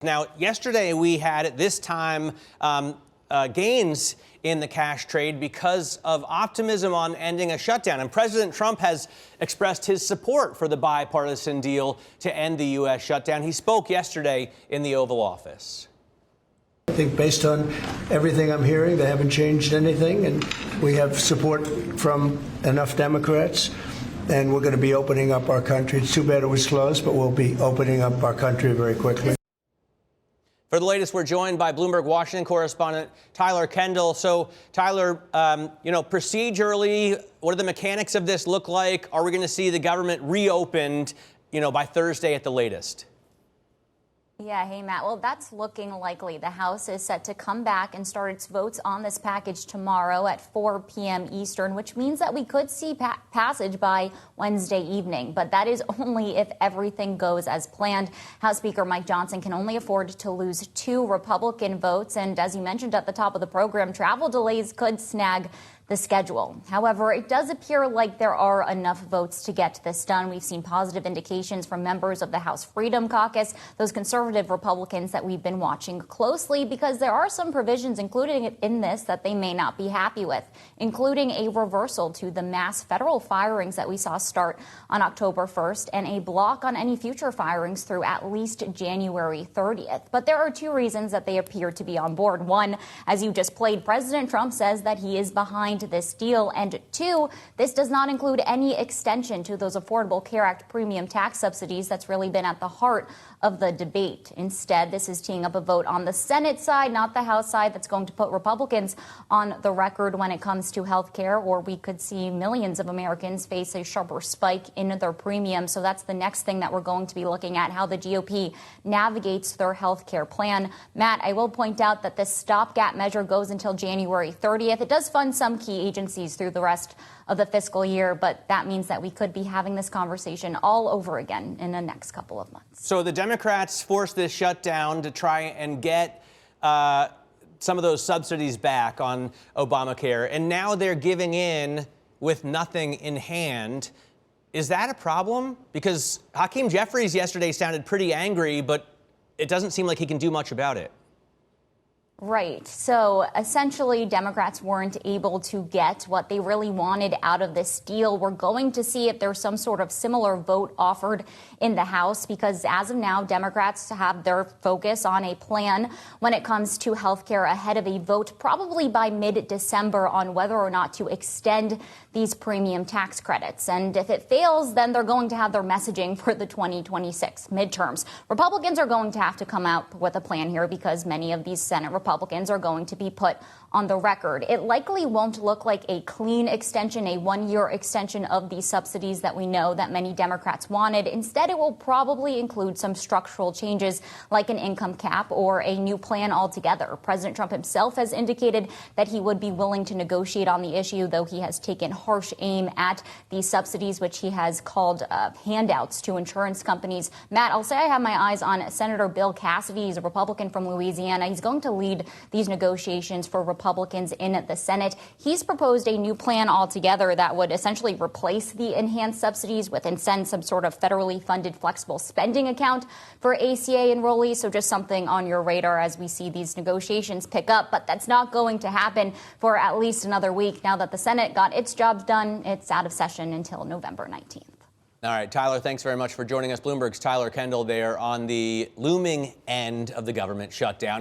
Now, yesterday we had at this time gains in the cash trade because of optimism on ending a shutdown. And President Trump has expressed his support for the bipartisan deal to end the U.S. shutdown. He spoke yesterday in the Oval Office. I think based on everything I'm hearing, they haven't changed anything, and we have support from enough Democrats, and we're going to be opening up our country. It's too bad it was closed, but we'll be opening up our country very quickly. For the latest, we're joined by Bloomberg Washington correspondent Tyler Kendall. So, Tyler, procedurally, what do the mechanics of this look like? Are we going to see the government reopened, by Thursday at the latest? Yeah, hey, Matt. Well, that's looking likely. The House is set to come back and start its votes on this package tomorrow at 4 p.m. Eastern, which means that we could see passage by Wednesday evening. But that is only if everything goes as planned. House Speaker Mike Johnson can only afford to lose 2 Republican votes. And as you mentioned at the top of the program, travel delays could snag the schedule. However, it does appear like there are enough votes to get this done. We've seen positive indications from members of the House Freedom Caucus, those conservative Republicans that we've been watching closely, because there are some provisions included in this that they may not be happy with, including a reversal to the mass federal firings that we saw start on October 1st and a block on any future firings through at least January 30th. But there are 2 reasons that they appear to be on board. One, as you just played, President Trump says that he is behind this deal. And 2, this does not include any extension to those Affordable Care Act premium tax subsidies that's really been at the heart of the debate. Instead, this is teeing up a vote on the Senate side, not the House side, that's going to put Republicans on the record when it comes to health care, or we could see millions of Americans face a sharper spike in their premium. So that's the next thing that we're going to be looking at, how the GOP navigates their health care plan. Matt, I will point out that this stopgap measure goes until January 30th. It does fund some key agencies through the rest of the fiscal year, but that means that we could be having this conversation all over again in the next couple of months. So the Democrats forced this shutdown to try and get some of those subsidies back on Obamacare, and now they're giving in with nothing in hand. Is that a problem? Because Hakeem Jeffries yesterday sounded pretty angry, but it doesn't seem like he can do much about it. Right. So essentially, Democrats weren't able to get what they really wanted out of this deal. We're going to see if there's some sort of similar vote offered in the House, because as of now, Democrats have their focus on a plan when it comes to health care ahead of a vote probably by mid-December on whether or not to extend these premium tax credits. And if it fails, then they're going to have their messaging for the 2026 midterms. Republicans are going to have to come out with a plan here because many of these Senate Republicans are going to be put on the record. It likely won't look like a clean extension, a 1-year extension of these subsidies that we know that many Democrats wanted. Instead, it will probably include some structural changes like an income cap or a new plan altogether. President Trump himself has indicated that he would be willing to negotiate on the issue, though he has taken harsh aim at these subsidies, which he has called handouts to insurance companies. Matt, I'll say I have my eyes on Senator Bill Cassidy. He's a Republican from Louisiana. He's going to lead these negotiations for Republicans in the Senate. He's proposed a new plan altogether that would essentially replace the enhanced subsidies with and send some sort of federally funded flexible spending account for ACA enrollees. So just something on your radar as we see these negotiations pick up. But that's not going to happen for at least another week. Now that the Senate got its job done, it's out of session until November 19th. All right, Tyler, thanks very much for joining us. Bloomberg's Tyler Kendall there on the looming end of the government shutdown.